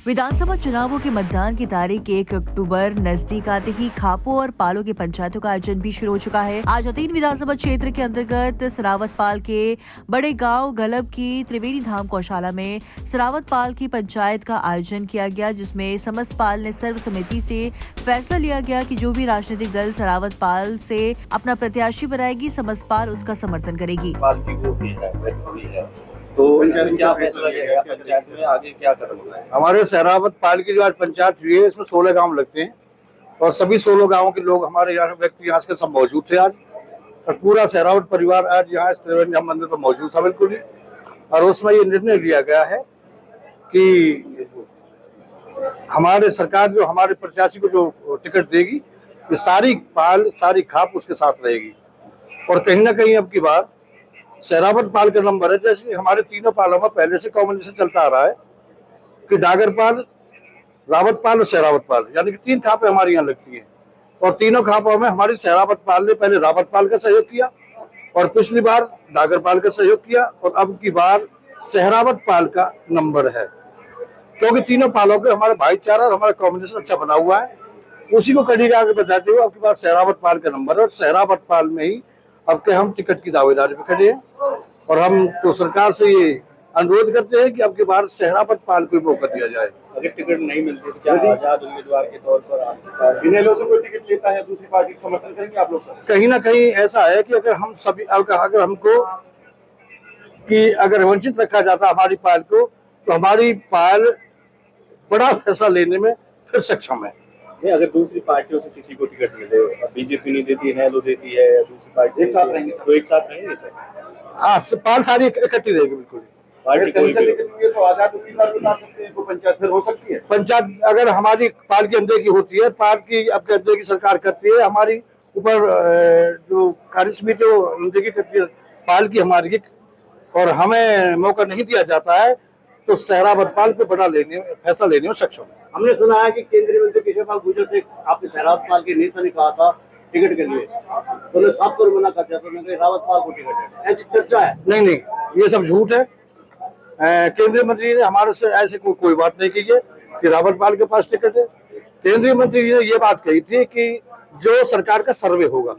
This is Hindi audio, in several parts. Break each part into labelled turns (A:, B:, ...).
A: विधानसभा चुनावों के मतदान की तारीख 1 अक्टूबर नजदीक आते ही खापो और पालो के पंचायतों का आयोजन भी शुरू हो चुका है। आज हथीन विधानसभा क्षेत्र के अंतर्गत सरावत पाल के बड़े गांव गलब की त्रिवेणी धाम गौशाला में सरावत पाल की पंचायत का आयोजन किया गया, जिसमें समस्त पाल ने सर्वसम्मति से फैसला लिया गया कि जो भी राजनीतिक दल सरावत पाल से अपना प्रत्याशी बनाएगी, समस्त पाल उसका समर्थन करेगी।
B: तो क्या फैसला लिया गया पंचायत में, आगे क्या कदम होना है?
C: हमारे सरावत पाल की जो आज पंचायत हुई है, इसमें 16 गांव लगते हैं और सभी 16 गांवों के लोग हमारे यहाँ व्यक्ति यहाँ के सब मौजूद थे आज। और पूरा सहरावत परिवार आज यहाँ त्रिवेणी धाम मंदिर पर मौजूद था बिल्कुल ही। और उसमें ये निर्णय लिया गया है कि हमारे सरकार जो हमारे प्रत्याशी को जो टिकट देगी, ये सारी पाल सारी खाप उसके साथ रहेगी। और कहीं ना कहीं अब की बार सहरावत पाल का नंबर है, जैसे हमारे तीनों पालों में पहले से कॉम्बिनेशन चलता आ रहा है कि डागर पाल, रावत पाल और सहरावत पाल, यानी कि 3 खापें हमारी यहाँ लगती हैं। और तीनों खापों में हमारी सहरावत पाल ने पहले रावत पाल का सहयोग किया और पिछली बार डागर पाल का सहयोग किया और अब की बार सहरावत पाल का नंबर है, क्योंकि तीनों पालों के हमारा भाईचारा और हमारा कॉम्बिनेशन अच्छा बना हुआ है। उसी को कड़ी आगे बताते हुए अब की बार सहरावत पाल का नंबर है और सहरावत पाल में ही अब के हम टिकट की दावेदारी पे खड़े हैं। और हम तो सरकार से ये अनुरोध करते हैं कि अब की बार सहरावत पाल को मौका दिया जाए।
B: अगर टिकट नहीं मिलती तो क्या आजाद उम्मीदवार के तौर पर
C: इनेलो से कोई टिकट लेता है, दूसरी पार्टी का समर्थन करेंगे आप लोग? कहीं ना कहीं ऐसा है कि अगर हम सभी अगर हमको कि अगर वंचित रखा जाता हमारी पाल को, तो हमारी पाल बड़ा फैसला लेने में फिर सक्षम है।
B: नहीं, अगर दूसरी पार्टियों से किसी को टिकट मिले, बीजेपी नहीं देती है, नेलो देती है, दूसरी पार्टी एक साथ रहेंगे तो एक साथ रहेंगे सर?
C: हाँ, पाल सारी इकट्ठी रहेगी बिल्कुल।
B: पार्टी कोई
C: तो आजाद उम्मीदवार बता सकते हैं, तो पंचायत फिर हो सकती है। पंचायत अगर हमारी पाल के अंदर की होती है, पाल की अब अंदर की सरकार करती है, हमारी ऊपर जो कार्यसमिति अंदर करती है पाल की हमारी, और हमें मौका नहीं दिया जाता है, तो सहरावत पाल को बड़ा फैसला लेने में सक्षम है।
D: हमने सुना है कि केंद्रीय मंत्री किशोर पाल गुर्जर से आपने सहरावत पाल के नेता ने कहा था टिकट के लिए, तो उन्होंने साफ तौर मना कर दिया, तो उन्होंने कहा रावत पाल को टिकट है, ऐसी चर्चा है।
C: नहीं, ये सब झूठ है। केंद्रीय मंत्री ने हमारे से ऐसे कोई बात नहीं की है कि रावत पाल के पास टिकट है। केंद्रीय मंत्री जी ने ये बात कही थी कि जो सरकार का सर्वे होगा,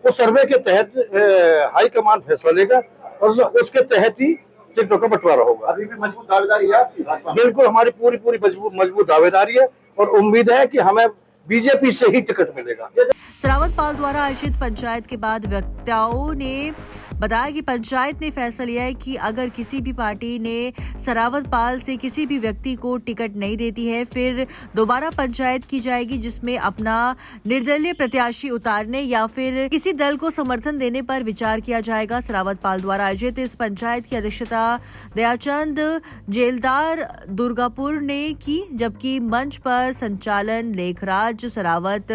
C: उस सर्वे के तहत हाईकमान फैसला लेगा और उसके तहत ही टिकटों का बंटवारा होगा। अभी भी मजबूत दावेदारी है आपकी? बिल्कुल, हमारी पूरी मजबूत दावेदारी है और उम्मीद है कि हमें बीजेपी से ही टिकट मिलेगा।
A: सरावत पाल द्वारा आयोजित पंचायत के बाद वक्ताओं ने बताया कि पंचायत ने फैसला लिया है कि अगर किसी भी पार्टी ने सरावत पाल से किसी भी व्यक्ति को टिकट नहीं देती है, फिर दोबारा पंचायत की जाएगी, जिसमें अपना निर्दलीय प्रत्याशी उतारने या फिर किसी दल को समर्थन देने पर विचार किया जाएगा। सरावत पाल द्वारा आयोजित इस पंचायत की अध्यक्षता दयाचंद जेलदार दुर्गापुर ने की, जबकि मंच पर संचालन लेखराज सरावत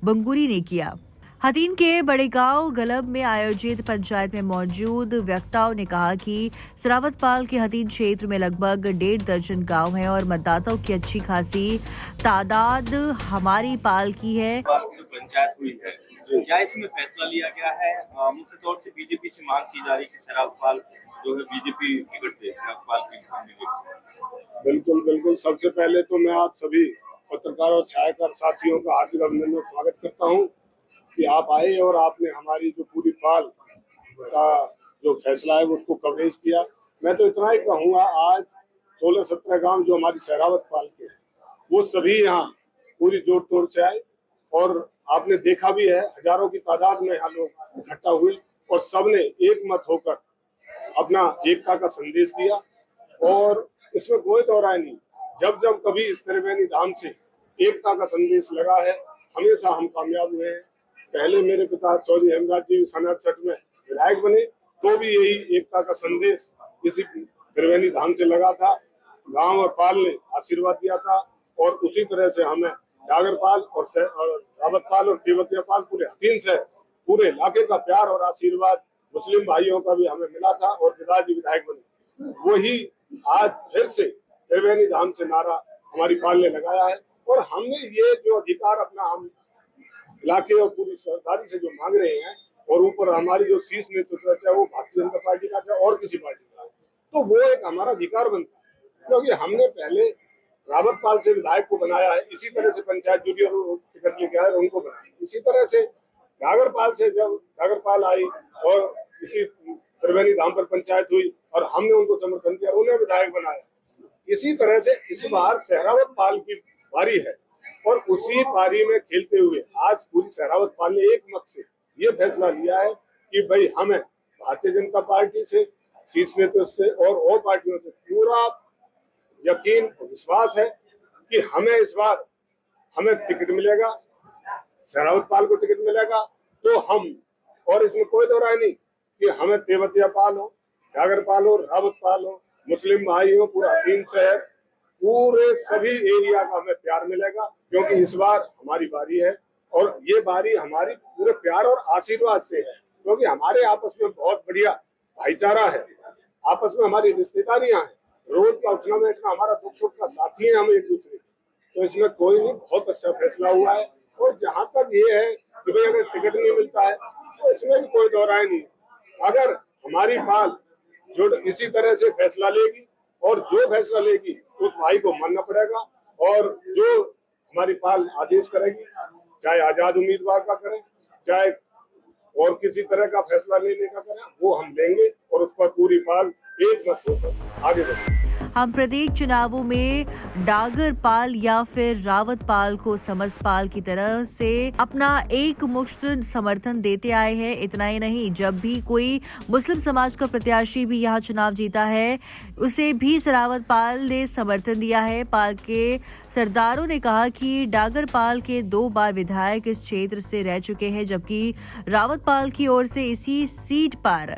A: बंगुरी ने किया। हथीन के बड़े गांव गलब में आयोजित पंचायत में मौजूद वक्ताओं ने कहा कि सरावत पाल के हथीन क्षेत्र में लगभग 1.5 दर्जन गांव हैं और मतदाताओं की अच्छी खासी तादाद हमारी पाल की है।
B: पंचायत हुई है, क्या इसमें फैसला लिया गया है? मुख्य तौर से बीजेपी से मांग की जा रही है कि सरावत पाल जो है बीजेपी टिकट दे, सरावत पाल की।
E: बिल्कुल। सबसे पहले तो मैं आप सभी पत्रकार और छायाकार साथियों का हार्दिक अभिनंदन और स्वागत करता हूं कि आप आए और आपने हमारी जो पूरी पाल का जो फैसला है उसको कवरेज किया। मैं तो इतना ही कहूँगा, आज 16-17 गांव जो हमारी सहरावत पाल के हैं, वो सभी यहाँ पूरी जोड़ तोड़ से आए और आपने देखा भी है, हजारों की तादाद में यहाँ लोग इकट्ठा हुए और सबने एक मत होकर अपना एकता का संदेश दिया। और इसमें कोई दो राय नहीं, जब कभी इस त्रिवेणी धाम से एकता का संदेश लगा है, हमेशा हम कामयाब हुए हैं। पहले मेरे पिता चौधरी हेमराज जी सन 68 में विधायक बने, तो भी यही एकता का संदेश इसी त्रिवेणी धाम से लगा था। गांव और पाल ने आशीर्वाद दिया था और उसी तरह से हमें डागर पाल और रावत पाल और तिब्बतिया पाल पूरे हथीन से पूरे इलाके का प्यार और आशीर्वाद मुस्लिम भाइयों का भी हमें मिला था और पिताजी विधायक बने। वही आज फिर से त्रिवेणी धाम से नारा हमारी पाल ने लगाया है और हमने ये जो अधिकार अपना हम इलाके और पूरी सरकारी से जो मांग रहे हैं, और ऊपर हमारी जो शीर्ष नेतृत्व है, चाहे वो भारतीय जनता पार्टी का चाहे और किसी पार्टी का है, तो वो एक हमारा अधिकार बनता है। क्योंकि हमने पहले रावतपाल से विधायक को बनाया है, इसी तरह से पंचायत जुड़ी और टिकट लेके आए और उनको बनाया। इसी तरह से डागरपाल से जब डागरपाल आई और इसी त्रिवेणी धाम पर पंचायत हुई और हमने उनको समर्थन किया, उन्हें विधायक बनाया। इसी तरह से इस बार सहरावतपाल की पारी है और उसी पारी में खेलते हुए आज पूरी सहरावतपाल ने एक मत से ये फैसला लिया है कि भाई हमें भारतीय जनता पार्टी से, शीर्ष नेतृत्व से और पार्टियों से पूरा यकीन और विश्वास है कि हमें इस बार टिकट मिलेगा, सहरावतपाल को टिकट मिलेगा। तो हम, और इसमें कोई दो राय नहीं कि हमें तेवतिया पाल हो, डागरपाल हो, रावतपाल हो, मुस्लिम भाई हो, पूरा 3 शहर, पूरे सभी एरिया का हमें प्यार मिलेगा, क्योंकि इस बार हमारी बारी है और ये बारी हमारी पूरे प्यार और आशीर्वाद से है, क्योंकि हमारे आपस में बहुत बढ़िया भाईचारा है, आपस में हमारी रिश्तेदारियां हैं, रोज का उठना बैठना, हमारा दुख सुख का साथी है हम एक दूसरे। तो इसमें कोई नहीं, बहुत अच्छा फैसला हुआ है। और जहां तक ये है कि भाई अगर टिकट नहीं मिलता है तो इसमें भी कोई दो राय नहीं। अगर हमारी पाल जो इसी तरह से फैसला लेगी और जो फैसला लेगी उस भाई को मानना पड़ेगा, और जो हमारी पाल आदेश करेगी, चाहे आजाद उम्मीदवार का करें, चाहे और किसी तरह का फैसला लेने का करें, वो हम लेंगे और उस पर पूरी पाल एक मत होकर आगे बढ़ेगी।
A: हम प्रत्येक चुनावों में डागरपाल या फिर रावतपाल को समस्तपाल की तरह से अपना एक मुश्त समर्थन देते आए हैं। इतना ही नहीं, जब भी कोई मुस्लिम समाज का प्रत्याशी भी यहाँ चुनाव जीता है, उसे भी रावतपाल ने समर्थन दिया है। पाल के सरदारों ने कहा कि डागरपाल के 2 बार विधायक इस क्षेत्र से रह चुके हैं, जबकि रावतपाल की ओर से इसी सीट पर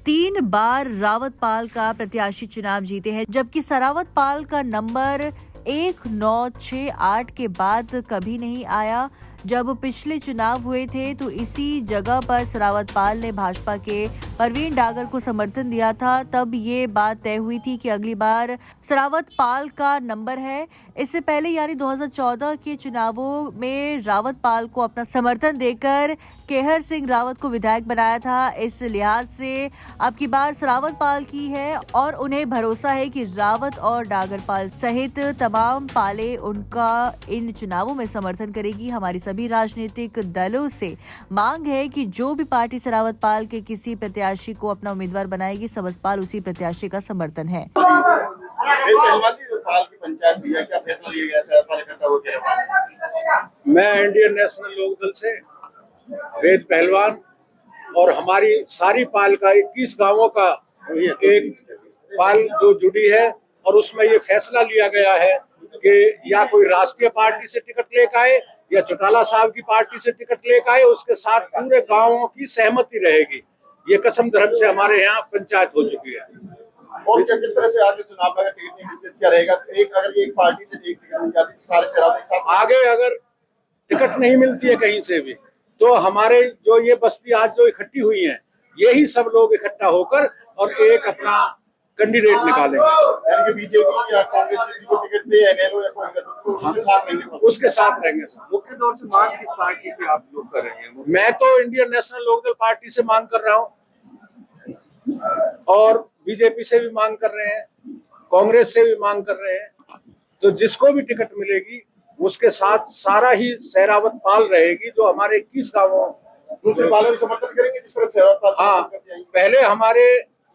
A: 3 बार रावतपाल का प्रत्याशी चुनाव जीते हैं, जबकि सरावतपाल का नंबर 1968 के बाद कभी नहीं आया। जब पिछले चुनाव हुए थे तो इसी जगह पर सरावतपाल ने भाजपा के परवीन डागर को समर्थन दिया था। तब ये बात तय हुई थी कि अगली बार सरावतपाल का नंबर है। इससे पहले यानी 2014 के चुनावों में रावतपाल को अपना समर्थन देकर केहर सिंह रावत को विधायक बनाया था। इस लिहाज से अब की बार सरावतपाल की है और उन्हें भरोसा है कि रावत और डागरपाल सहित तमाम पाले उनका इन चुनावों में समर्थन करेगी। हमारी सभी राजनीतिक दलों से मांग है कि जो भी पार्टी सरावतपाल के किसी प्रत्याशी को अपना उम्मीदवार बनाएगी, समस्तपाल उसी प्रत्याशी का समर्थन है।
F: मैं इंडियन नेशनल लोकदल से वेद पहलवान और हमारी सारी पाल का 21 गांवों का एक पाल जो जुड़ी है और उसमें ये फैसला लिया गया है कि या कोई राष्ट्रीय पार्टी से टिकट लेकर आए या चौटाला साहब की पार्टी से टिकट लेकर आए, उसके साथ पूरे गांवों की सहमति रहेगी। ये कसम धर्म से हमारे यहाँ पंचायत हो चुकी है।
G: और किस तरह से आगे चुनाव में टिकट नहीं मिलती क्या रहेगा? अगर एक पार्टी से एक टिकट मिल जाती तो सारे शराब एक साथ
F: आगे अगर टिकट नहीं मिलती है कहीं से भी, तो हमारे जो ये बस्ती आज जो इकट्ठी हुई है, यही सब लोग इकट्ठा होकर और एक अपना कैंडिडेट निकालेंगे।
G: यानी कि बीजेपी या कांग्रेस किसी को टिकट दे, एनएलओ या कोई तो उसके साथ रहेंगे।
F: उसके साथ रहेंगे।
B: मुख्य तौर से मांग किस पार्टी से आप लोग कर रहे हैं?
F: मैं तो इंडियन नेशनल लोकदल पार्टी से मांग कर रहा हूँ और बीजेपी से भी मांग कर रहे हैं, कांग्रेस से भी मांग कर रहे हैं। तो जिसको भी टिकट मिलेगी उसके साथ सारा ही सहरावतपाल रहेगी, जो हमारे 21 गांवों
G: दूसरे वाले भी समर्थन करेंगे जिस तरह सहरावतपाल।
F: हाँ, पहले हमारे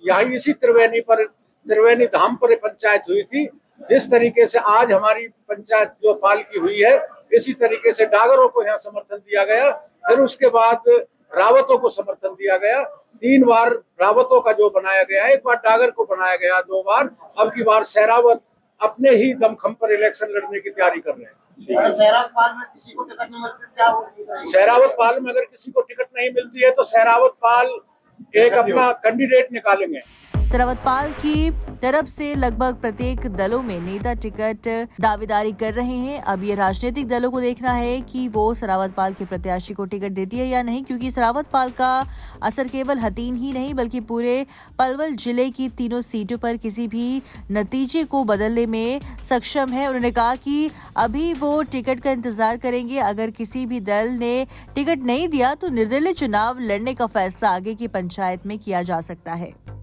F: यहाँ इसी त्रिवेणी धाम पर पंचायत हुई थी। जिस तरीके से आज हमारी पंचायत जो पाल की हुई है, इसी तरीके से डागरों को यहाँ समर्थन दिया गया, फिर उसके बाद रावतों को समर्थन दिया गया। 3 बार रावतों का जो बनाया गया, 1 बार डागर को बनाया गया, 2 बार, अब की बार सहरावत अपने ही दमखम पर इलेक्शन लड़ने की तैयारी कर रहे हैं।
G: सहरावतपाल में किसी को टिकट नहीं मिलती क्या होगा?
F: सहरावतपाल में अगर किसी को टिकट नहीं मिलती है तो सहरावतपाल एक अपना कैंडिडेट निकालेंगे।
A: सरावतपाल की तरफ से लगभग प्रत्येक दलों में नेता टिकट दावेदारी कर रहे हैं। अब ये राजनीतिक दलों को देखना है कि वो सरावतपाल के प्रत्याशी को टिकट देती है या नहीं, क्योंकि सरावतपाल का असर केवल हतीन ही नहीं बल्कि पूरे पलवल जिले की 3 सीटों पर किसी भी नतीजे को बदलने में सक्षम है। उन्होंने कहा कि अभी वो टिकट का इंतजार करेंगे। अगर किसी भी दल ने टिकट नहीं दिया तो निर्दलीय चुनाव लड़ने का फैसला आगे की पंचायत में किया जा सकता है।